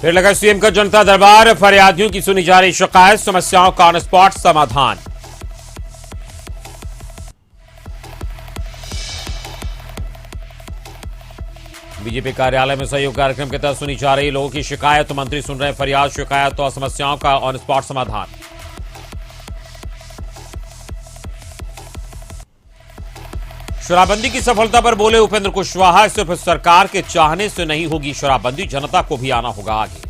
फिर लगा सीएम का जनता दरबार, फरियादियों की सुनी जा रही शिकायत, समस्याओं का ऑन स्पॉट समाधान। बीजेपी कार्यालय में सहयोग कार्यक्रम के तहत सुनी जा रही लोगों की शिकायत, तो मंत्री सुन रहे हैं फरियाद, शिकायत और समस्याओं का ऑन स्पॉट समाधान। शराबबंदी की सफलता पर बोले उपेंद्र कुशवाहा, सिर्फ सरकार के चाहने से नहीं होगी शराबबंदी, जनता को भी आना होगा आगे।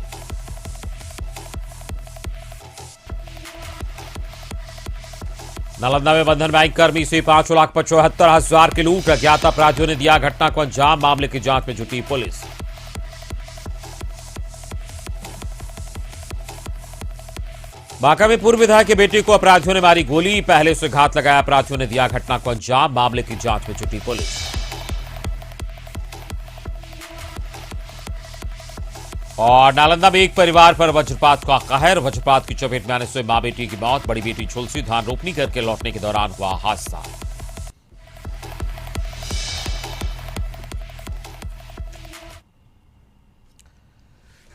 नालंदा में बंधन बैंक कर्मी से 5,75,000 की लूट, अज्ञात अपराधियों ने दिया घटना को अंजाम, मामले की जांच में जुटी पुलिस। बांका में पूर्व विधायक के बेटे को अपराधियों ने मारी गोली, पहले से घात लगाया, अपराधियों ने दिया घटना को अंजाम, मामले की जांच में जुटी पुलिस। और नालंदा में एक परिवार पर वज्रपात का कहर, वज्रपात की चपेट में आने से मां बेटी की मौत, बड़ी बेटी झुलसी, धान रोपनी करके लौटने के दौरान हुआ हादसा।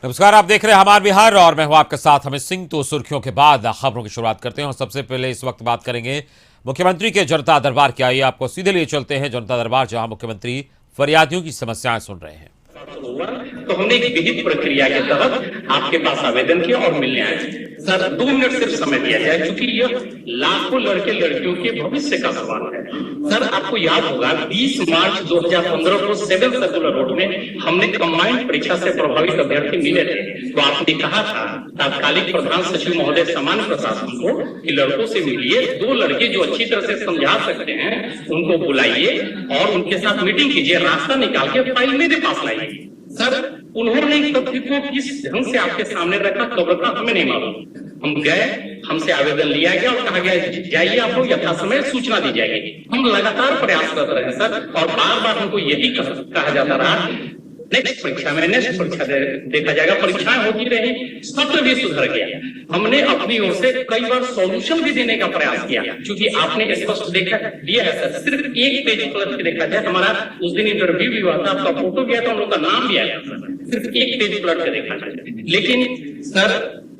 नमस्कार, आप देख रहे हैं हमारा बिहार और मैं हूं आपके साथ अमित सिंह। तो सुर्खियों के बाद खबरों की शुरुआत करते हैं और सबसे पहले इस वक्त बात करेंगे मुख्यमंत्री के जनता दरबार की। आइए आपको सीधे लिए चलते हैं जनता दरबार, जहां मुख्यमंत्री फरियादियों की समस्याएं सुन रहे हैं। तो हमने एक विहित प्रक्रिया के तहत आपके पास आवेदन किया और मिलने आए। सर 2 मिनट सिर्फ समय दिया जाए, क्योंकि यह लाखों लड़के लड़कियों के भविष्य का सवाल है। सर आपको याद होगा 20 मार्च 2015 को 7 सर्कुलर रोड में हमने कंबाइंड परीक्षा से प्रभावित अभ्यर्थी मिले थे, तो आपने कहा था तात्कालिक प्रधान सचिव महोदय सामान्य प्रशासन को कि लड़कों से मिलिए, 2 लड़के जो अच्छी तरह से समझा सकते हैं उनको बुलाइए और उनके साथ मीटिंग कीजिए, रास्ता निकाल के फाइल मेरे पास लाइए। सर उन्होंने तथ्य को किस ढंग से आपके सामने रखा खबर का हमें नहीं मालूम। हम गए, हमसे आवेदन लिया गया और कहा गया जाइए, आपको यथा समय सूचना दी जाएगी। हम लगातार प्रयास कर रहे हैं सर, और बार बार हमको यही कहा जाता रहा नेक्स्ट परीक्षा में नेक्स्ट परीक्षा देखा जाएगा, परीक्षाएं होती रही, सत्र भी सुधर गया। हमने अपनी ओर से कई बार सॉल्यूशन भी देने का प्रयास किया, क्योंकि आपने स्पष्ट देखा दिया है सर, सिर्फ एक पेज पलट के देखा जाए, हमारा उस दिन इंटरव्यू भी हुआ था, आपका फोटो भी आया था, हम लोग का नाम भी आया था, सिर्फ एक पेज पलट के देखा जाए। लेकिन सर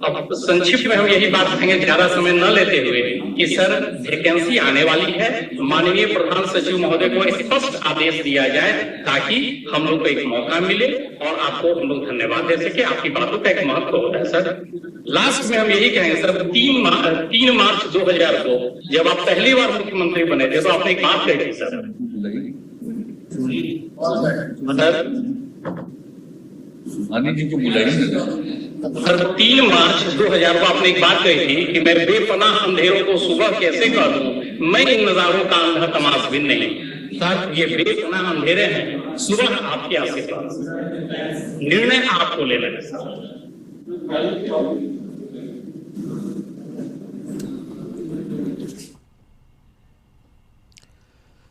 अब संक्षिप्त में हम यही बात कहेंगे, ज्यादा समय न लेते हुए, कि सर वैकेंसी आने वाली है, माननीय प्रधान सचिव महोदय को स्पष्ट आदेश दिया जाए ताकि हम लोग को एक मौका मिले और आपको हम लोग धन्यवाद दे सके। आपकी बातों का एक महत्व होता है सर। लास्ट में हम यही कहेंगे सर, 3 मार्च 2000 को जब आप पहली बार मुख्यमंत्री बने थे, तो आपने एक बात कही थी सर, सर 3 मार्च 2000 को आपने एक बात कही थी कि मैं बेपनाह अंधेरों को सुबह कैसे कर दूं, मैं इन नजारों का अंधा तमाशबीन नहीं। सर ये बेपनाह अंधेरे हैं, सुबह आपके आशीर्वाद, निर्णय आपको लेना है सर।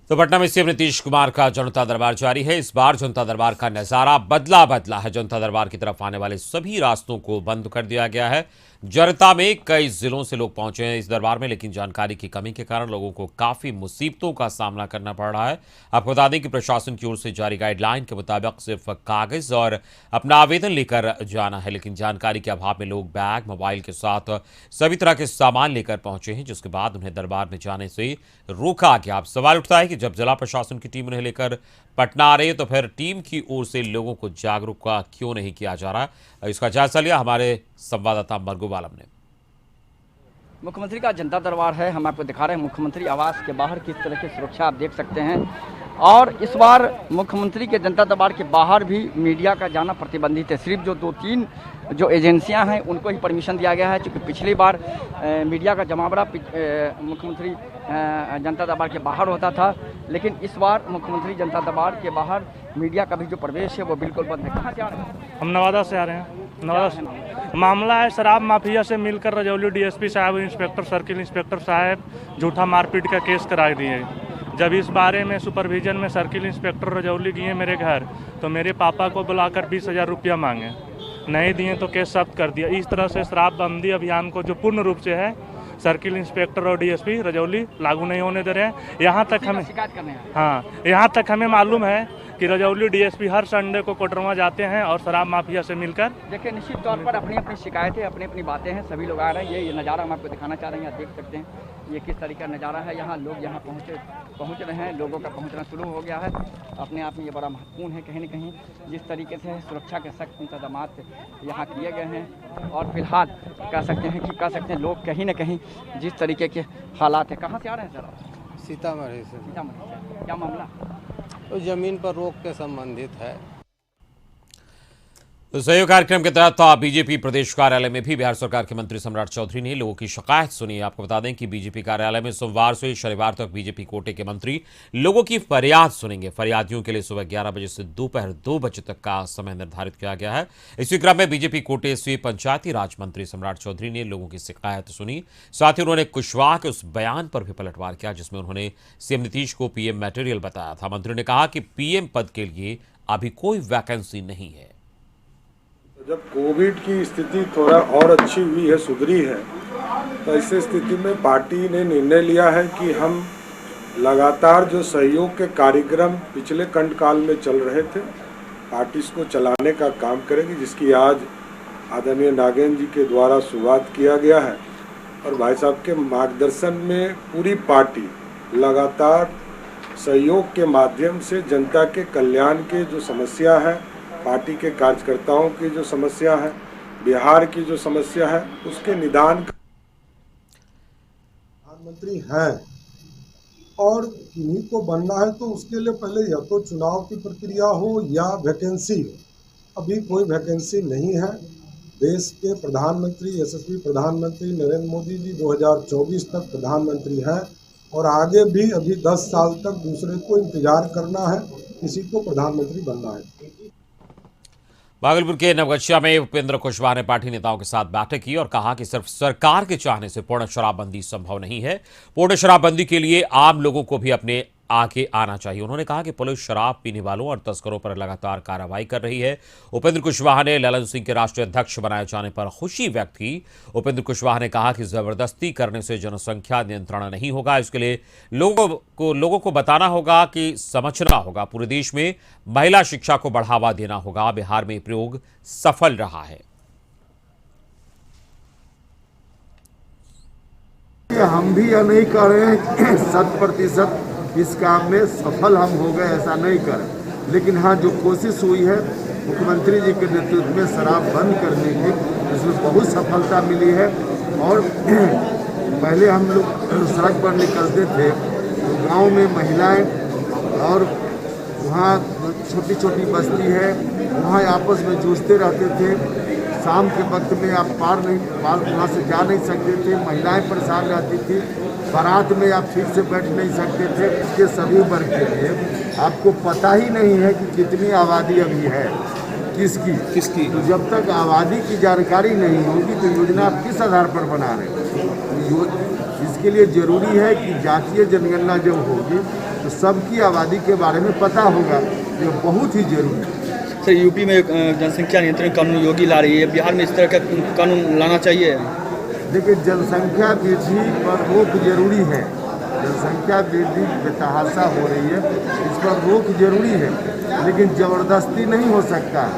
तो पटना में सीएम नीतीश कुमार का जनता दरबार जारी है। इस बार जनता दरबार का नजारा बदला है। जनता दरबार की तरफ आने वाले सभी रास्तों को बंद कर दिया गया है। जनता में कई जिलों से लोग पहुंचे हैं इस दरबार में, लेकिन जानकारी की कमी के कारण लोगों को काफी मुसीबतों का सामना करना पड़ रहा है। आपको बता दें कि प्रशासन की ओर से जारी गाइडलाइन के मुताबिक सिर्फ कागज और अपना आवेदन लेकर जाना है, लेकिन जानकारी के अभाव में लोग बैग, मोबाइल के साथ सभी तरह के सामान लेकर पहुंचे हैं, जिसके बाद उन्हें दरबार में जाने से रोका गया। अब सवाल उठता है कि जब जिला प्रशासन की टीम उन्हें लेकर पटना आ रही है, तो फिर टीम की ओर से लोगों को जागरूक क्यों नहीं किया जा रहा। इसका जायजा लिया हमारे संवाददाता मरगूब आलम ने। मुख्यमंत्री का जनता दरबार है, हम आपको दिखा रहे हैं मुख्यमंत्री आवास के बाहर किस तरह की सुरक्षा आप देख सकते हैं। और इस बार मुख्यमंत्री के जनता दरबार के बाहर भी मीडिया का जाना प्रतिबंधित है। सिर्फ जो 2-3 जो एजेंसियां हैं उनको ही परमिशन दिया गया है, क्योंकि पिछली बार मीडिया का जमावड़ा मुख्यमंत्री जनता दरबार के बाहर होता था, लेकिन इस बार मुख्यमंत्री जनता दरबार के बाहर मीडिया का भी जो प्रवेश है वो बिल्कुल बंद है। कहाँ से आ रहे हैं? हम नवादा से आ रहे हैं। नवादा से मामला है शराब माफिया से मिलकर रजौली डीएसपी साहब, इंस्पेक्टर सर्किल इंस्पेक्टर साहब झूठा मारपीट का केस करा दिए। जब इस बारे में सुपरविजन में सर्किल इंस्पेक्टर रजौली गए मेरे घर, तो मेरे पापा को बुलाकर 20,000 रुपया मांगे, नहीं दिए तो केस सख्त कर दिया। इस तरह से शराबबंदी अभियान को जो पूर्ण रूप से है सर्किल इंस्पेक्टर और डीएसपी रजौली लागू नहीं होने दे रहे हैं। यहाँ तक हमें मालूम है कि रजौली डीएसपी हर संडे को कोडरमा जाते हैं और शराब माफिया से मिलकर। देखिए, निश्चित तौर पर अपनी अपनी शिकायतें, अपनी अपनी बातें हैं, सभी लोग आ रहे हैं। ये नज़ारा हम आपको दिखाना चाह रहे हैं, आप देख सकते हैं ये किस तरीके का नज़ारा है। यहाँ लोग यहाँ पहुँच रहे हैं, लोगों का पहुँचना शुरू हो गया है। अपने आप में ये बड़ा महत्वपूर्ण है कहीं न कहीं, जिस तरीके से सुरक्षा के सख्त इंतजाम यहाँ किए गए हैं। और फिलहाल कह सकते हैं लोग कहीं न कहीं जिस तरीके के हालात है। कहाँ से आ रहे हैं सर आप? सीतामढ़ी से। सीतामढ़ी से। क्या मामला? तो जमीन पर रोक के संबंधित है। तो सहयोग कार्यक्रम के तहत बीजेपी प्रदेश कार्यालय में भी बिहार सरकार के मंत्री सम्राट चौधरी ने लोगों की शिकायत सुनी। आपको बता दें कि बीजेपी कार्यालय में सोमवार से शनिवार तक बीजेपी कोटे के मंत्री लोगों की फरियाद सुनेंगे। फरियादियों के लिए सुबह 11 बजे से दोपहर 2 बजे तक का समय निर्धारित किया गया है। इसी क्रम में बीजेपी कोटे से पंचायती राज मंत्री सम्राट चौधरी ने लोगों की शिकायत सुनी। साथ ही उन्होंने कुशवाहा के उस बयान पर भी पलटवार किया जिसमें उन्होंने सीएम नीतीश को पीएम मटेरियल बताया था। मंत्री ने कहा कि पीएम पद के लिए अभी कोई वैकेंसी नहीं है। जब कोविड की स्थिति थोड़ा और अच्छी हुई है, सुधरी है, तो ऐसी स्थिति में पार्टी ने निर्णय लिया है कि हम लगातार जो सहयोग के कार्यक्रम पिछले कंटकाल में चल रहे थे, पार्टी इसको चलाने का काम करेगी, जिसकी आज आदरणीय नागेंद्र जी के द्वारा शुरुआत किया गया है। और भाई साहब के मार्गदर्शन में पूरी पार्टी लगातार सहयोग के माध्यम से जनता के कल्याण के जो समस्या है, पार्टी के कार्यकर्ताओं की जो समस्या है, बिहार की जो समस्या है, उसके निदान। प्रधानमंत्री हैं और किन्हीं को बनना है तो उसके लिए पहले या तो चुनाव की प्रक्रिया हो या वैकेंसी हो। अभी कोई वैकेंसी नहीं है। देश के प्रधानमंत्री, यशस्वी प्रधानमंत्री नरेंद्र मोदी जी 2024 तक प्रधानमंत्री हैं और आगे भी अभी 10 साल तक दूसरे को इंतजार करना है, किसी को प्रधानमंत्री बनना है। भागलपुर के नवगछिया में उपेंद्र कुशवाहा ने पार्टी नेताओं के साथ बैठक की और कहा कि सिर्फ सरकार के चाहने से पूर्ण शराबबंदी संभव नहीं है। पूर्ण शराबबंदी के लिए आम लोगों को भी अपने आगे आना चाहिए। उन्होंने कहा कि पुलिस शराब पीने वालों और तस्करों पर लगातार कार्रवाई कर रही है। उपेंद्र कुशवाहा ने ललन सिंह के राष्ट्रीय अध्यक्ष बनाए जाने पर खुशी व्यक्त की। उपेंद्र कुशवाहा ने कहा कि जबरदस्ती करने से जनसंख्या नियंत्रण नहीं होगा। इसके लिए लोगों को बताना होगा कि समझना होगा। पूरे देश में महिला शिक्षा को बढ़ावा देना होगा। बिहार में प्रयोग सफल रहा है। हम भी यह नहीं कह रहे हैं 100% इस काम में सफल हम हो गए, ऐसा नहीं करें, लेकिन हाँ जो कोशिश हुई है मुख्यमंत्री जी के नेतृत्व में शराब बंद करने की, उसमें बहुत सफलता मिली है। और पहले हम लोग सड़क पर निकलते थे तो गांव में महिलाएं और वहाँ छोटी छोटी बस्ती है, वहाँ आपस में जूझते रहते थे। शाम के वक्त में आप वहाँ से जा नहीं सकते थे, महिलाएं परेशान रहती थी, बारात में आप ठीक से बैठ नहीं सकते थे। इसके सभी वर्ग के लिए आपको पता ही नहीं है कि कितनी आबादी अभी है, किसकी। तो जब तक आबादी की जानकारी नहीं होगी तो योजना आप किस आधार पर बना रहे हो। इसके लिए जरूरी है कि जातीय जनगणना जब होगी तो सबकी आबादी के बारे में पता होगा, ये बहुत ही जरूरी है। सर, यूपी में जनसंख्या नियंत्रण कानून योगी ला रही है, बिहार में इस तरह का कानून लाना चाहिए। देखिए, जनसंख्या वृद्धि पर रोक जरूरी है। जनसंख्या वृद्धि बेतहाशा हो रही है, इस पर रोक जरूरी है, लेकिन जबरदस्ती नहीं हो सकता।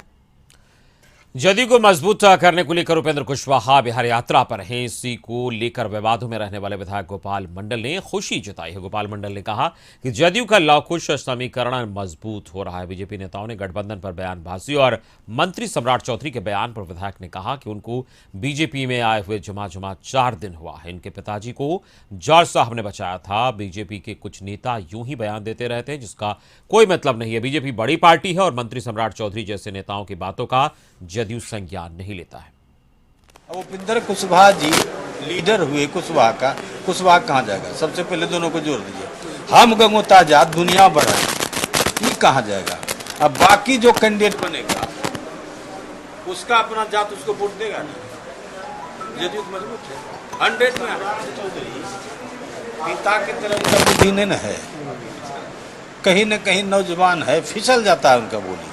जदयू को मजबूत करने को लेकर उपेंद्र कुशवाहा बिहार यात्रा पर हैं। इसी को लेकर विवादों में रहने वाले विधायक गोपाल मंडल ने खुशी जताई है। गोपाल मंडल ने कहा कि जदयू का लवकुश समीकरण मजबूत हो रहा है। बीजेपी नेताओं ने गठबंधन पर बयानबाजी और मंत्री सम्राट चौधरी के बयान पर विधायक ने कहा कि उनको बीजेपी में आए हुए जमा 4 दिन हुआ है। इनके पिताजी को जॉर्ज साहब ने बचाया था। बीजेपी के कुछ नेता यूं ही बयान देते रहते हैं जिसका कोई मतलब नहीं है। बीजेपी बड़ी पार्टी है और मंत्री सम्राट चौधरी जैसे नेताओं की बातों का जदयू संज्ञान नहीं लेता है। उपेंद्र कुशवाहा जी लीडर हुए कुशवाहा का, कुशवाहा कहाँ जाएगा? सबसे पहले दोनों को जोड़ दीजिए। हम गंगो ताजा दुनिया बढ़ा, ये कहाँ जाएगा? अब बाकी जो कैंडिडेट बनेगा उसका अपना जात उसको वोट देगा ना। जदयू मजबूत है 100 में। चौधरी पिता की तरह उनका बुद्धि नहीं है, कहीं न कहीं नौजवान है, फिसल जाता है उनका बोली।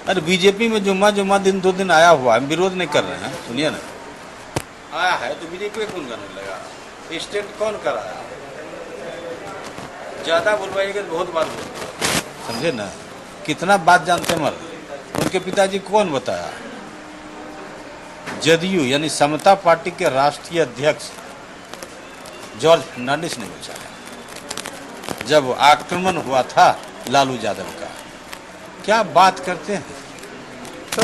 अरे बीजेपी में जुम्मा दिन 2 दिन आया हुआ है, विरोध नहीं कर रहे हैं। सुनिए ना, आया है तो बीजेपी में कौन करने लगा? स्टेट कौन कराया? ज्यादा बोलवाइएगा तो बहुत बात बोल, समझे ना। कितना बात जानते मर उनके पिताजी कौन बताया? जदयू यानी समता पार्टी के राष्ट्रीय अध्यक्ष जॉर्ज फर्नांडिस ने बचाया जब आक्रमण हुआ था लालू यादव का। क्या बात करते हैं? तो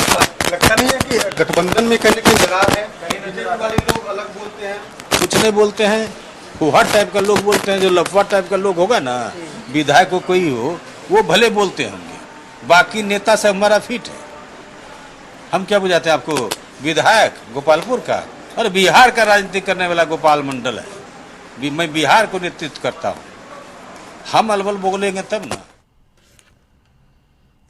लगता नहीं है कि गठबंधन में कहीं कहीं दरार है, कहीं बीजेपी वाले लोग अलग बोलते हैं, कुछ नहीं बोलते हैं। वो हर टाइप का लोग बोलते हैं। जो लफवा टाइप का लोग होगा ना, विधायक को कोई हो, वो भले बोलते होंगे, बाकी नेता से हमारा फिट है। हम क्या बुझाते हैं आपको? विधायक गोपालपुर का और बिहार का राजनीति करने वाला गोपाल मंडल है। मैं बिहार को नेतृत्व करता हूँ। हम अलबल बोलेंगे तब ना।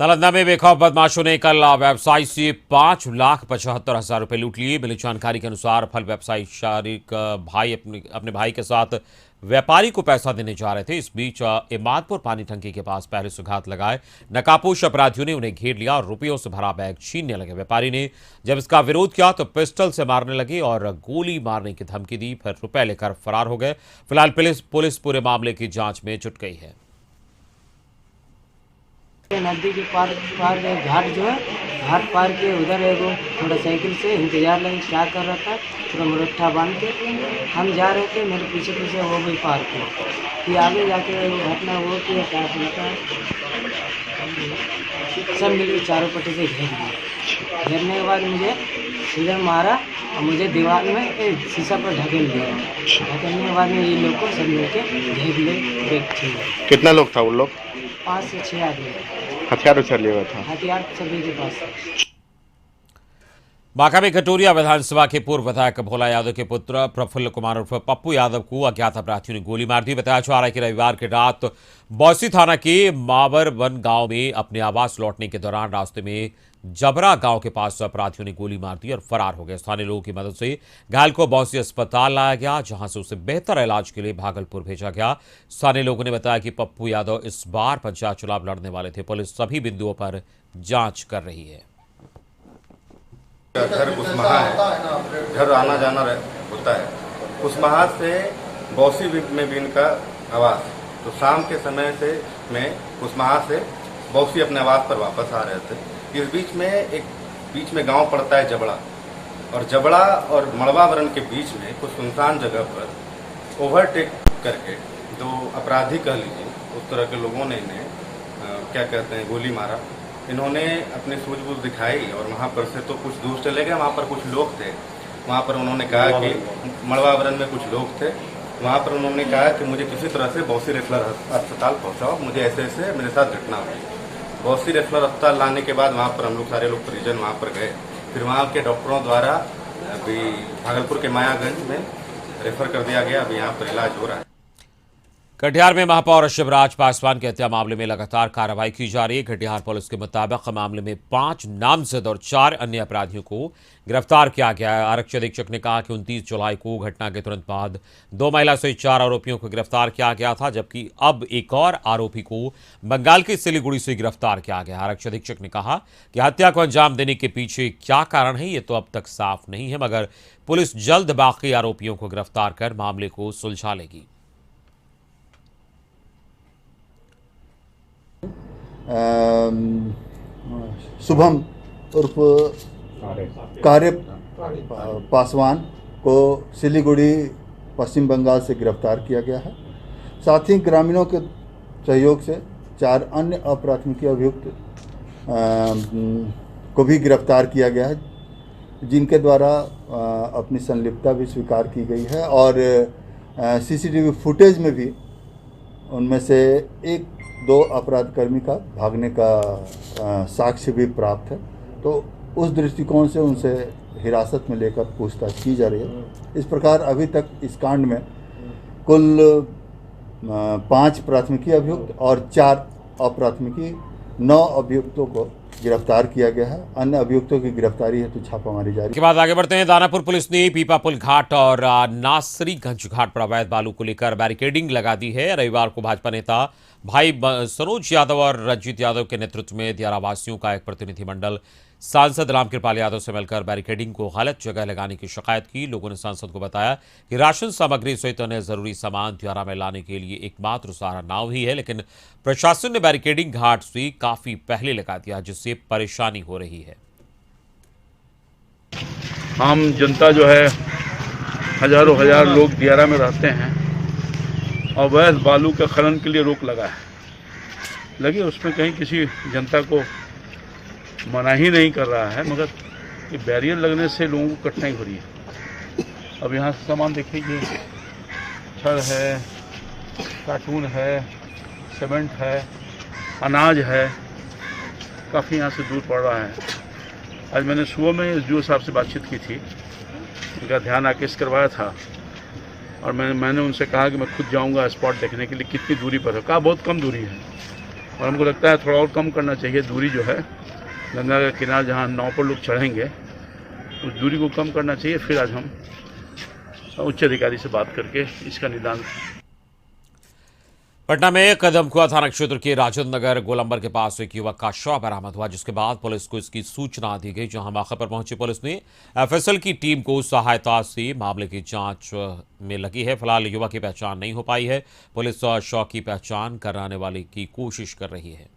नालंदा में बेखौफ बदमाशों ने कल व्यवसायी से 5,75,000 रुपए लूट लिए। मिली जानकारी के अनुसार फल व्यवसायी शारिक भाई अपने भाई के साथ व्यापारी को पैसा देने जा रहे थे। इस बीच इमादपुर पानी टंकी के पास पहले से घात लगाए नकाबपोश अपराधियों ने उन्हें घेर लिया और रुपयों से भरा बैग छीनने लगे। व्यापारी ने जब इसका विरोध किया तो पिस्टल से मारने लगे और गोली मारने की धमकी दी, फिर रुपए लेकर फरार हो गए। फिलहाल पुलिस पूरे मामले की जांच में जुट गई है। नदी के पार घाट जो है, घाट पार के उधर एगो मोटरसाइकिल से इंतजार लगी क्या कर रहा था, पूरा मुरट्ठा बांध के हम जा रहे थे। मेरे पीछे पीछे वो भी पार किया, फिर आगे जाके घटना वो कि क्या बोलता है, सब मिलकर चारों पट्टी से घेर दिया। घेरने के बाद मुझे सीधे मारा और मुझे दीवार में शीशा पर ढकेल दिया। ढकेलने के बाद में ये लोग को सब मिलकर घेर लिए, ब्रेक छीन। कितना लोग था? उन लोग 5 से 6 आदमी। हथियार लिया हुआ था? हथियार सभी के पास। बांका में कटोरिया विधानसभा के पूर्व विधायक भोला यादव के पुत्र प्रफुल्ल कुमार उर्फ पप्पू यादव को अज्ञात अपराधियों ने गोली मार दी। बताया जा रहा है कि रविवार की रात बौसी थाना के मावरवन गांव में अपने आवास लौटने के दौरान रास्ते में जबरा गांव के पास अपराधियों ने गोली मार दी और फरार हो गए। स्थानीय लोगों की मदद से घायल को बौसी अस्पताल लाया गया, जहां से उसे बेहतर इलाज के लिए भागलपुर भेजा गया। स्थानीय लोगों ने बताया कि पप्पू यादव इस बार पंचायत चुनाव लड़ने वाले थे। पुलिस सभी बिंदुओं पर जांच कर रही है। घर कुसमाहा है, घर आना जाना होता है। कुसमाहा से बौसी में भी इनका आवास, तो शाम के समय से में कुसमाहा से बौसी अपने आवास पर वापस आ रहे थे। इस बीच में गांव पड़ता है जबड़ा, और जबड़ा और मड़वावरण के बीच में कुछ सुनसान जगह पर ओवरटेक करके दो अपराधी कह लीजिए उस तरह के लोगों ने इन्हें क्या कहते हैं गोली मारा। इन्होंने अपनी सूझबूझ दिखाई और वहाँ पर से तो कुछ दूर चले गए। वहाँ पर कुछ लोग थे, वहाँ पर उन्होंने कहा कि मड़वावरण में कुछ लोग थे, वहाँ पर उन्होंने कहा कि मुझे किसी तरह से बौसी रेफरल अस्पताल पहुँचाओ, मुझे ऐसे ऐसे मेरे साथ घटना हुई। बौसी रेफरल अस्पताल लाने के बाद वहाँ पर हम लोग सारे लोग परिजन वहाँ पर गए। फिर वहाँ के डॉक्टरों द्वारा अभी भागलपुर के मायागंज में रेफर कर दिया गया। अभी यहाँ पर इलाज हो रहा है। कटिहार में महापौर शिवराज पासवान की हत्या मामले में लगातार कार्रवाई की जा रही है। कटिहार पुलिस के मुताबिक मामले में 5 नामजद और 4 अन्य अपराधियों को गिरफ्तार किया गया है। आरक्षी अधीक्षक ने कहा कि 29 जुलाई को घटना के तुरंत बाद 2 महिला सहित 4 आरोपियों को गिरफ्तार किया गया था, जबकि अब एक और आरोपी को बंगाल के सिलीगुड़ी से गिरफ्तार किया गया। आरक्षी अधीक्षक ने कहा कि हत्या को अंजाम देने के पीछे क्या कारण है ये तो अब तक साफ नहीं है, मगर पुलिस जल्द बाकी आरोपियों को गिरफ्तार कर मामले को सुलझा लेगी। शुभम उर्फ कार्य पासवान को सिलीगुड़ी पश्चिम बंगाल से गिरफ्तार किया गया है। साथ ही ग्रामीणों के सहयोग से 4 अन्य अप्राथमिकी अभियुक्त को भी गिरफ्तार किया गया है, जिनके द्वारा अपनी संलिप्तता भी स्वीकार की गई है और सीसीटीवी फुटेज में भी उनमें से 1-2 अपराधकर्मी का भागने का साक्ष्य भी प्राप्त है। तो उस दृष्टिकोण से उनसे हिरासत में लेकर पूछताछ की जा रही है। इस प्रकार अभी तक इस कांड में कुल 5 प्राथमिकी अभियुक्त और 4 अप्राथमिकी 9 अभियुक्तों को गिरफ्तार किया गया है। अन्य अभियुक्तों की गिरफ्तारी हेतु छापामारी जारी। के बाद आगे बढ़ते हैं। दानापुर पुलिस ने पीपापुल घाट और नासरीगंज घाट पर अवैध बालू को लेकर बैरिकेडिंग लगा दी है। रविवार को भाजपा नेता भाई सरोज यादव और रंजीत यादव के नेतृत्व में दियारा वासियों का एक प्रतिनिधिमंडल सांसद रामकृपाल यादव से मिलकर बैरिकेडिंग को गलत जगह लगाने की शिकायत की। लोगों ने सांसद को बताया कि राशन सामग्री सहित अन्य जरूरी सामान त्योहार में लाने के लिए एकमात्र सहारा नाव ही है, लेकिन प्रशासन ने बैरिकेडिंग घाट से काफी पहले लगा दिया, जिससे परेशानी हो रही है। आम जनता जो है, हजारों हजार लोग दियारा में रहते हैं, अवैध बालू के खनन के लिए रोक लगा है। लगे उसमें कहीं किसी जनता को मना ही नहीं कर रहा है, मगर ये बैरियर लगने से लोगों को कठिनाई हो रही है। अब यहाँ से सामान देखिए, छड़ है, कार्टून है, सीमेंट है, अनाज है, काफ़ी यहाँ से दूर पड़ रहा है। आज मैंने सुबह में एसडीओ साहब से बातचीत की थी, उनका ध्यान आकेश करवाया था, और मैंने उनसे कहा कि मैं खुद जाऊंगा स्पॉट देखने के लिए कितनी दूरी पर है। कहा बहुत कम दूरी है, और हमको लगता है थोड़ा और कम करना चाहिए दूरी जो है, गंगा के किनारे जहाँ नाव पर लोग चढ़ेंगे उस दूरी को कम करना चाहिए। फिर आज हम उच्च अधिकारी से बात करके इसका निदान। पटना में कदमकुआ थाना क्षेत्र के राजेंद्र नगर गोलंबर के पास एक युवक का शव बरामद हुआ, जिसके बाद पुलिस को इसकी सूचना दी गई। जहां मौके पर पहुंची पुलिस ने एफएसएल की टीम को सहायता से मामले की जांच में लगी है। फिलहाल युवक की पहचान नहीं हो पाई है। पुलिस शव की पहचान कराने वाले की कोशिश कर रही है।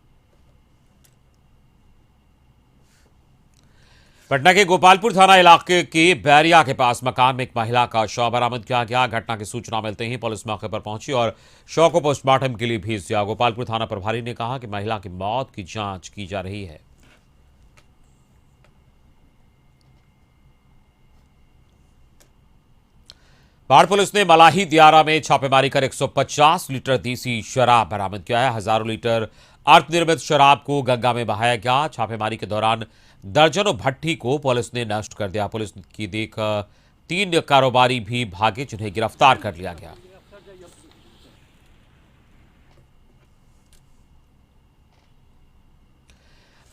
पटना के गोपालपुर थाना इलाके के बैरिया के पास मकान में एक महिला का शव बरामद किया गया। घटना की सूचना मिलते ही पुलिस मौके पर पहुंची और शव को पोस्टमार्टम के लिए भेज दिया। गोपालपुर थाना प्रभारी ने कहा कि महिला की मौत की जांच की जा रही है। बाढ़ पुलिस ने मलाही दियारा में छापेमारी कर 150 लीटर देसी शराब बरामद किया है। हजारों लीटर अर्धनिर्मित शराब को गंगा में बहाया गया। छापेमारी के दौरान दर्जनों भट्ठी को पुलिस ने नष्ट कर दिया। पुलिस की देख 3 कारोबारी भी भागे, जिन्हें गिरफ्तार कर लिया गया।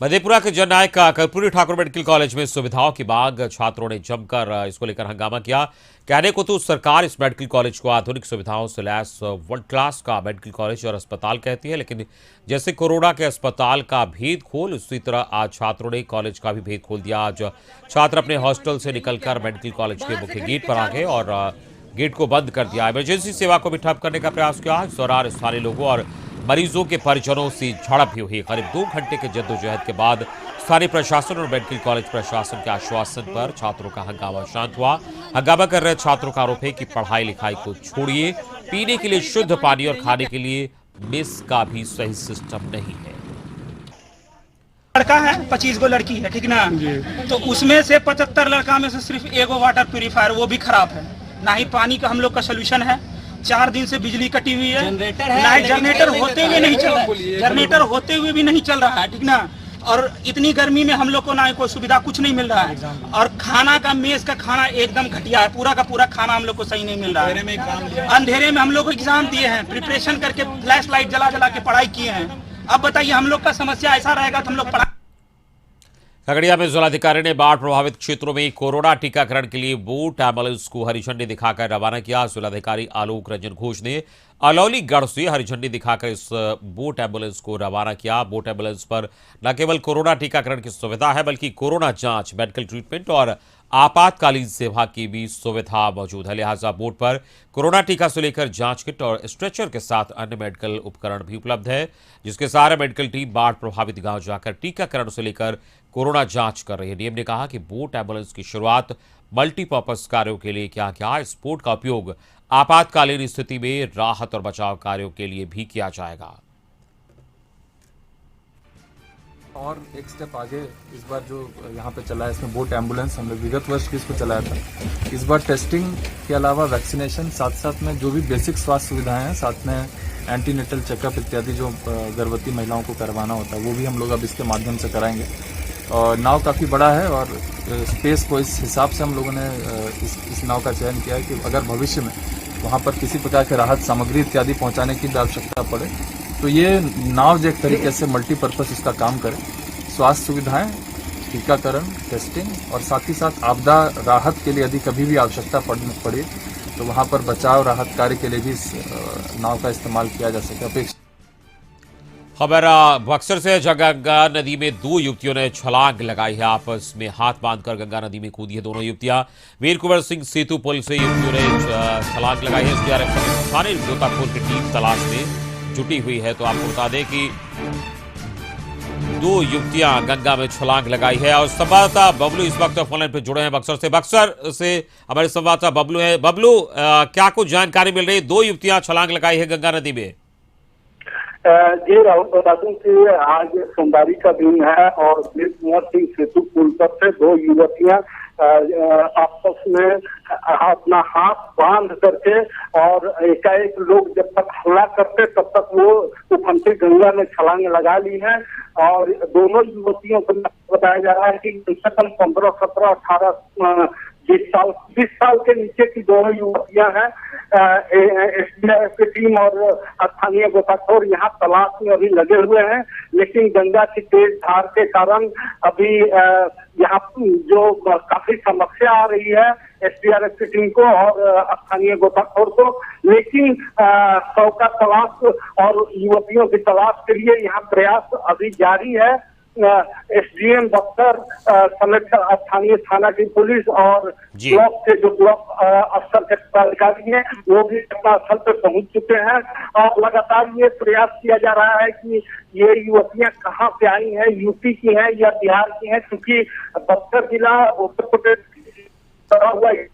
मधेपुरा के जननायक कर्पूरी ठाकुर मेडिकल कॉलेज में सुविधाओं की मांग, छात्रों ने जमकर इसको लेकर हंगामा किया। कहने को तो सरकार इस मेडिकल कॉलेज को आधुनिक सुविधाओं से लैस वर्ल्ड क्लास का मेडिकल कॉलेज और अस्पताल कहती है, लेकिन जैसे कोरोना के अस्पताल का भेद खोल, उसी तरह आज छात्रों ने कॉलेज का भी भेद खोल दिया। आज छात्र अपने हॉस्टल से निकलकर मेडिकल कॉलेज के मुख्य गेट पर आ गए और गेट को बंद कर दिया। इमरजेंसी सेवा को भी ठप करने का प्रयास किया। इस दौरान स्थानीय लोगों और मरीजों के परिजनों से झड़प भी हुई। करीब 2 घंटे के जद्दोजहद के बाद स्थानीय प्रशासन और मेडिकल कॉलेज प्रशासन के आश्वासन पर छात्रों का हंगामा शांत हुआ। हंगामा कर रहे छात्रों का आरोप है कि पढ़ाई लिखाई को छोड़िए, पीने के लिए शुद्ध पानी और खाने के लिए मेस का भी सही सिस्टम नहीं है। लड़का है, 25 गो लड़की है, ठीक ना? तो उसमें से 75 लड़का में से सिर्फ 1 वाटर प्यूरिफायर, वो भी खराब है। ना ही पानी का हम लोग का सोल्यूशन है। 4 दिन से बिजली कटी हुई है, ना जनरेटर होते हुए नहीं चल रहा है, जनरेटर होते हुए भी नहीं चल रहा है, ठीक ना? और इतनी गर्मी में हम लोग को ना कोई सुविधा कुछ नहीं मिल रहा है। और खाना का, मेस का खाना एकदम घटिया है, पूरा का पूरा खाना हम लोग को सही नहीं मिल रहा है। अंधेरे में हम लोग को एग्जाम दिए हैं, प्रिपरेशन करके फ्लैश लाइट जला जला के पढ़ाई किए हैं। अब बताइए हम लोग का समस्या ऐसा रहेगा तो हम लोग पढ़ा। खगड़िया में जिलाधिकारी ने बाढ़ प्रभावित क्षेत्रों में कोरोना टीकाकरण के लिए बोट एम्बुलेंस को हरी झंडी दिखाकर रवाना किया। जिलाधिकारी आलोक रंजन घोष ने अलौलीगढ़ से हरी झंडी दिखाकर इस बोट एम्बुलेंस को रवाना किया। बोट एम्बुलेंस पर न केवल कोरोना टीकाकरण की सुविधा है, बल्कि कोरोना जांच, मेडिकल ट्रीटमेंट और आपातकालीन सेवा की भी सुविधा मौजूद है। लिहाजा बोट पर कोरोना टीका से लेकर जांच किट और स्ट्रेचर के साथ अन्य मेडिकल उपकरण भी उपलब्ध है, जिसके सहारे मेडिकल टीम बाढ़ प्रभावित गांव जाकर टीकाकरण से लेकर कोरोना जांच कर रही है। डीएम ने कहा कि बोट एम्बुलेंस की शुरुआत मल्टीपर्पज कार्यों के लिए किया गया। इस बोट का उपयोग आपातकालीन स्थिति में राहत और बचाव कार्यों के लिए भी किया जाएगा। और एक स्टेप आगे इस बार जो यहाँ पे चला है, इसमें बोट एम्बुलेंस हम लोग विगत वर्ष भी इसको चलाया था। इस बार टेस्टिंग के अलावा वैक्सीनेशन, साथ साथ में जो भी बेसिक स्वास्थ्य सुविधाएं हैं, साथ में एंटीनेटल चेकअप इत्यादि जो गर्भवती महिलाओं को करवाना होता है, वो भी हम लोग अब इसके माध्यम से कराएंगे। और नाव काफ़ी बड़ा है और स्पेस को इस हिसाब से हम लोगों ने इस नाव का चयन किया है कि अगर भविष्य में वहाँ पर किसी प्रकार के राहत सामग्री इत्यादि पहुँचाने की आवश्यकता पड़े तो ये नाव जो एक तरीके से मल्टीपर्पज़ इसका काम करे। स्वास्थ्य सुविधाएं, टीकाकरण, टेस्टिंग और साथ ही साथ आपदा राहत के लिए यदि कभी भी आवश्यकता पड़े तो वहाँ पर बचाव राहत कार्य के लिए भी इस नाव का इस्तेमाल किया जा सके। खबर बक्सर से गंगा नदी में दो युवतियों ने छलांग लगाई है। आपस में हाथ बांधकर गंगा नदी में कूदी है दोनों युवतियां। वीर कुंवर सिंह सेतु पुल से युवतियों ने छलांग लगाई है। एसडीआरएफ स्थानीय गोताखोर की टीम तलाश में जुटी हुई है। तो आपको बता दें कि दो युवतियां गंगा में छलांग लगाई है। और संवाददाता बबलू इस वक्त फोनलाइन पे जुड़े हैं बक्सर से हमारे संवाददाता बबलू है। बबलू, क्या कुछ जानकारी मिल रही है? दो युवतियां छलांग लगाई है गंगा नदी में। जी राहुल, बता दूं कि आज सोमवारी का दिन है और वीर कुंवर सिंह सेतु पुल पर से दो युवतियां आपस में अपना हाथ बांध करके और एकाएक लोग जब तक हल्ला करते तब तक वो उफनती गंगा में छलांग लगा ली है। और दोनों युवतियों को बताया जा रहा है कि कम से कम 15, 17, 18, 20 साल के नीचे की दोनों युवतियां हैं। एसडीआरएफ की टीम और स्थानीय गोताखोर यहाँ तलाश में अभी लगे हुए हैं, लेकिन गंगा की तेज धार के कारण अभी यहाँ जो काफी समस्या आ रही है एसडीआरएफ की टीम को और स्थानीय गोताखोर को। लेकिन शव का तलाश और युवतियों की तलाश के लिए यहाँ प्रयास अभी जारी है। एसडीएम बक्सर समेत स्थानीय थाना की पुलिस और ब्लॉक के जो ब्लॉक अफसर के अधिकारी हैं वो भी घटनास्थल पर पहुंच चुके हैं। और लगातार ये प्रयास किया जा रहा है कि ये युवतियां कहाँ से आई हैं, यूपी की हैं या बिहार की हैं, क्योंकि बक्सर जिला उत्तर प्रदेश बना हुआ है।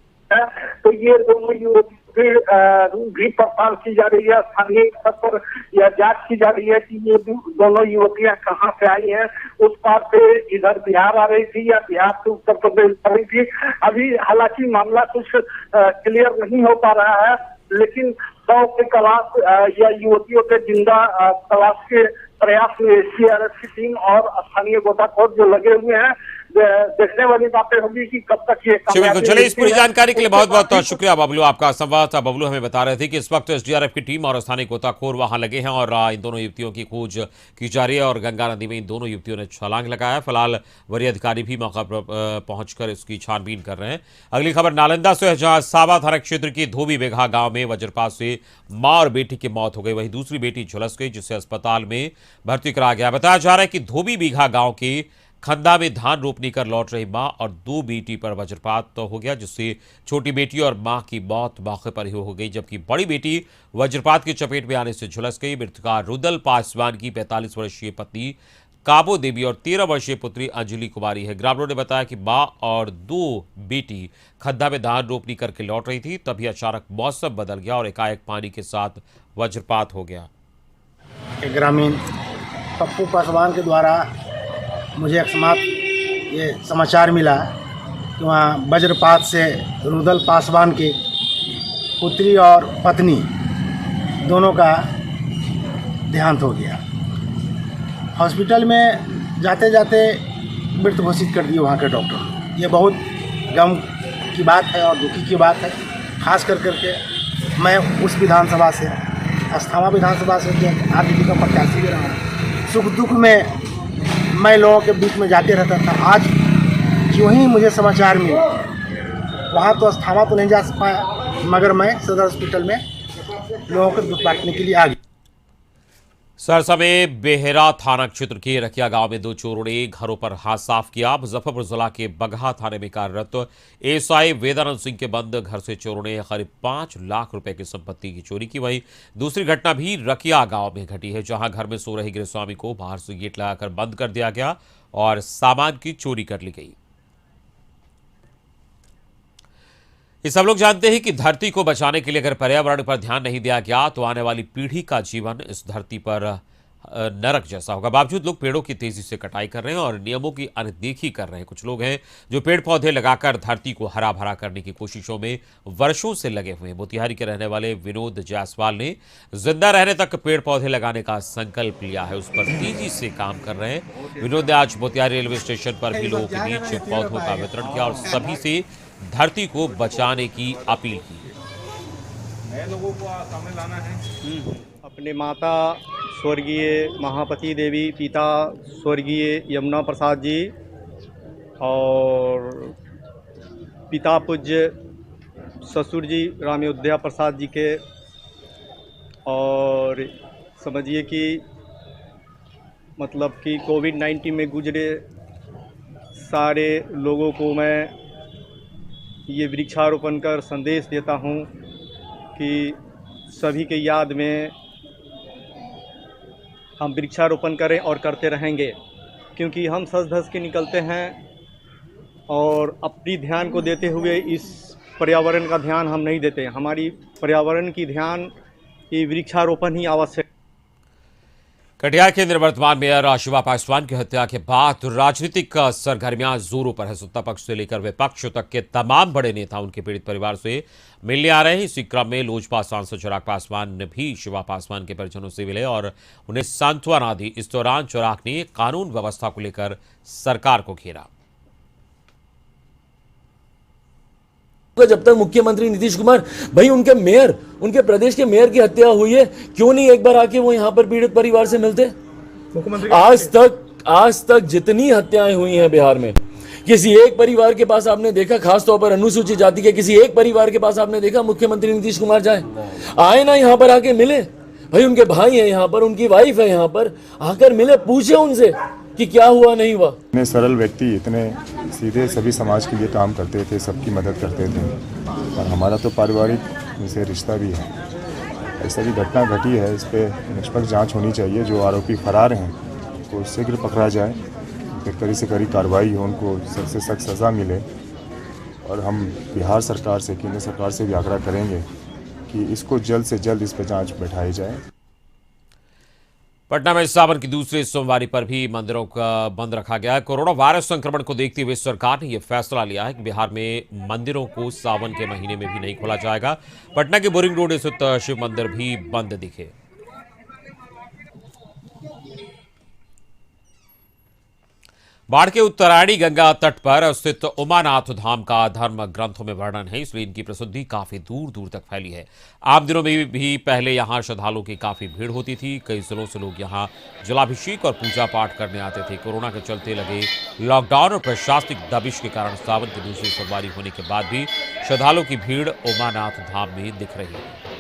तो ये दोनों युवती भी पड़ताल की जा रही है, स्थानीय स्तर पर यह जांच की जा रही है कि ये दोनों युवतियां कहाँ से आई हैं, उस पार से इधर बिहार आ रही थी या बिहार से उत्तर प्रदेश आ रही थी। अभी हालांकि मामला कुछ क्लियर नहीं हो पा रहा है, लेकिन शव के तलाश या युवतियों के जिंदा तलाश के प्रयास में एसडीआरएफ की टीम और स्थानीय गोताखोर जो लगे हुए हैं। देखने वाली बातें होगी कि कब तक ये चलिए, इस पूरी जानकारी के लिए बहुत बहुत शुक्रिया बबलू। आपका संवाददाता बबलू हमें बता रहे थे कि इस वक्त एसडीआरएफ की टीम और स्थानीय गोताखोर वहां लगे हैं और इन दोनों युवतियों की खोज की जा रही है। और गंगा नदी में इन दोनों युवतियों ने छलांग लगाया। फिलहाल वरीय अधिकारी भी मौका पर पहुंचकर इसकी छानबीन कर रहे हैं। अगली खबर नालंदा से है, जहां साबा थाना क्षेत्र की धोबी बेघा गांव में वज्रपात से मां और बेटी की मौत हो गई। वहीं दूसरी बेटी झुलस गई, जिसे अस्पताल में भर्ती कराया गया। बताया जा रहा है कि धोबी बीघा गांव के खंदा में धान रोपनी कर लौट रही मां और दो बेटी पर वज्रपात तो हो गया, जिससे छोटी बेटी और मां की मौत मौके पर ही हो गई, जबकि बड़ी बेटी वज्रपात की चपेट में आने से झुलस गई। मृतका रुदल पासवान की 45 वर्षीय पत्नी काबो देवी और 13 वर्षीय पुत्री अंजलि कुमारी है। ग्रामीणों ने बताया कि मां और दो बेटी खड्डा में धान रोपनी करके लौट रही थी, तभी अचानक मौसम बदल गया और एकाएक पानी के साथ वज्रपात हो गया। ग्रामीण पप्पू पासवान के द्वारा मुझे अकस्मात ये समाचार मिला कि वहाँ वज्रपात से रुदल पासवान की पुत्री और पत्नी दोनों का देहांत हो गया। हॉस्पिटल में जाते जाते मृत घोषित कर दिए वहाँ के डॉक्टर। ये बहुत गम की बात है और दुखी की बात है, खास कर करके मैं उस विधानसभा से, अस्थामा विधानसभा से जो आरजेडी का प्रत्याशी भी रहा हूँ, सुख दुख में मैं लोगों के बीच में जाते रहता था। आज जो ही मुझे समाचार मिले, वहाँ तो अस्थामा तो नहीं जा पाया, मगर मैं सदर हॉस्पिटल में लोगों को दुख बांटने के लिए आ गया। सहरसा में बेहरा थाना क्षेत्र के रखिया गांव में दो चोरों ने घरों पर हाथ साफ किया। मुजफ्फरपुर जिला के बगहा थाने में कार्यरत एएसआई वेदानंद सिंह के बंद घर से चोरों ने करीब 5 लाख रुपए की संपत्ति की चोरी की। वहीं दूसरी घटना भी रखिया गांव में घटी है, जहां घर में सो रहे गृहस्वामी को बाहर से गेट लगाकर बंद कर दिया गया और सामान की चोरी कर ली गई। ये सब लोग जानते हैं कि धरती को बचाने के लिए अगर पर्यावरण पर ध्यान नहीं दिया गया तो आने वाली पीढ़ी का जीवन इस धरती पर नरक जैसा होगा। बावजूद लोग पेड़ों की तेजी से कटाई कर रहे हैं और नियमों की अनदेखी कर रहे हैं। कुछ लोग हैं जो पेड़ पौधे लगाकर धरती को हरा भरा करने की कोशिशों में वर्षों से लगे हुए हैं। मोतिहारी के रहने वाले विनोद जायसवाल ने जिंदा रहने तक पेड़ पौधे लगाने का संकल्प लिया है, उस पर तेजी से काम कर रहे हैं। विनोद ने आज मोतिहारी रेलवे स्टेशन पर भी लोगों के बीच पौधों का वितरण किया और सभी से धरती को बचाने की अपील की। नए लोगों को सामने लाना है। अपने माता स्वर्गीय महापति देवी, पिता स्वर्गीय यमुना प्रसाद जी और पिता पूज्य ससुर जी रामयोध्या प्रसाद जी के, और समझिए कि मतलब कि कोविड-19 में गुजरे सारे लोगों को मैं ये वृक्षारोपण कर संदेश देता हूँ कि सभी के याद में हम वृक्षारोपण करें और करते रहेंगे, क्योंकि हम सज धज के निकलते हैं और अपनी ध्यान को देते हुए इस पर्यावरण का ध्यान हम नहीं देते। हमारी पर्यावरण की ध्यान ये वृक्षारोपण ही आवश्यक। कटिहार के निवर्तमान मेयर शिवा पासवान की हत्या के बाद राजनीतिक सरगर्मियां जोरों पर है। सत्ता पक्ष से लेकर विपक्ष तक के तमाम बड़े नेता उनके पीड़ित परिवार से मिलने आ रहे हैं। इसी क्रम में लोजपा सांसद चिराग पासवान ने भी शिवा पासवान के परिजनों से मिले और उन्हें सांत्वना दी। इस दौरान चिराग ने कानून व्यवस्था को लेकर सरकार को घेरा। जब तक मुख्यमंत्री नीतीश कुमार, भाई उनके मेयर, उनके प्रदेश के मेयर की हत्या हुई है, क्यों नहीं एक बार आके वो यहाँ पर पीड़ित परिवार से मिलते? आज तक जितनी हत्याएं हुई हैं बिहार में, किसी एक परिवार के पास आपने देखा, खासतौर पर अनुसूचित जाति के किसी एक परिवार के पास आपने देखा मुख्यमंत्री नीतीश कुमार जाए? आए ना यहाँ पर आके मिले, भाई उनके भाई हैं यहाँ पर, उनकी वाइफ है यहाँ पर, आकर मिले, पूछे उनसे कि क्या हुआ नहीं हुआ। इतने सरल व्यक्ति, इतने सीधे सभी समाज के लिए काम करते थे, सबकी मदद करते थे और हमारा तो पारिवारिक से रिश्ता भी है। ऐसा भी घटना घटी है, इस पर निष्पक्ष जांच होनी चाहिए। जो आरोपी फरार हैं उनको शीघ्र पकड़ा जाए, कड़ी से कड़ी कार्रवाई हो, उनको सख्त से सख्त सज़ा मिले और हम बिहार सरकार से, केंद्र सरकार से भी आग्रह करेंगे कि इसको जल्द से जल्द इस पर जाँच बैठाई जाए। पटना में सावन की दूसरे सोमवारी पर भी मंदिरों का बंद रखा गया है। कोरोना वायरस संक्रमण को देखते हुए सरकार ने यह फैसला लिया है कि बिहार में मंदिरों को सावन के महीने में भी नहीं खोला जाएगा। पटना के बोरिंग रोड स्थित शिव मंदिर भी बंद दिखे। बाढ़ के उत्तरायणी गंगा तट पर स्थित उमानाथ धाम का धर्म ग्रंथों में वर्णन है, इसलिए इनकी प्रसिद्धि काफी दूर दूर तक फैली है। आम दिनों में भी पहले यहां श्रद्धालुओं की काफी भीड़ होती थी। कई जिलों से लोग यहां जलाभिषेक और पूजा पाठ करने आते थे। कोरोना के चलते लगे लॉकडाउन और प्रशासनिक दबिश के कारण सावन की दूसरी सोमवारी होने के बाद भी श्रद्धालुओं की भीड़ उमानाथ धाम में दिख रही है।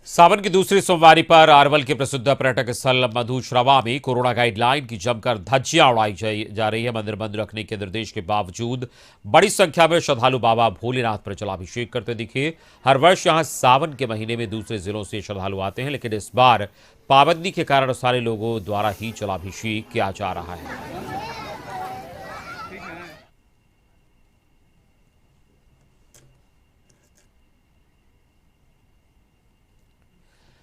सावन की दूसरी सोमवारी पर अरवल के प्रसिद्ध पर्यटक स्थल मधुश्रवा में कोरोना गाइडलाइन की जमकर धज्जियां उड़ाई जा रही है। मंदिर बंद रखने के निर्देश के बावजूद बड़ी संख्या में श्रद्धालु बाबा भोलेनाथ पर जलाभिषेक करते दिखे। हर वर्ष यहां सावन के महीने में दूसरे जिलों से श्रद्धालु आते हैं, लेकिन इस बार पाबंदी के कारण सारे लोगों द्वारा ही जलाभिषेक किया जा रहा है।